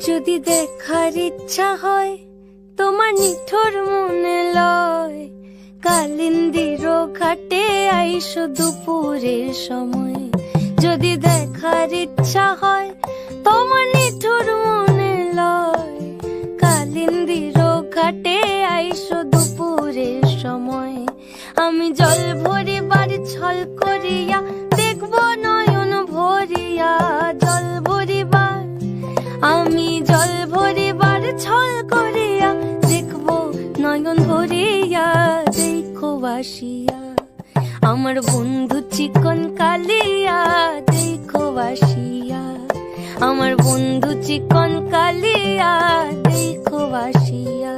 যদি দেখার ইচ্ছা হয় তোমার নিঠুর মনে লয়, কালিন্দির ঘাটে আইসো দুপুরের সময়। যদি দেখার ইচ্ছা হয় তোমার নিঠুর মনে লয়, কালিন্দির ঘাটে আইসো দুপুরের সময়। আমি জল ভরিবার ছল করিয়া দেখব নয়ন ভরিয়া, জল ভরিবার আমি জল ভরিবার ছল করিয়া দেখব নয়ন ভরিয়া। দেখো বাসিয়া আমার বন্ধু চিকন কালিয়া, দেখো বাসিয়া আমার বন্ধু চিকন কালিয়া, দেখো বাসিয়া।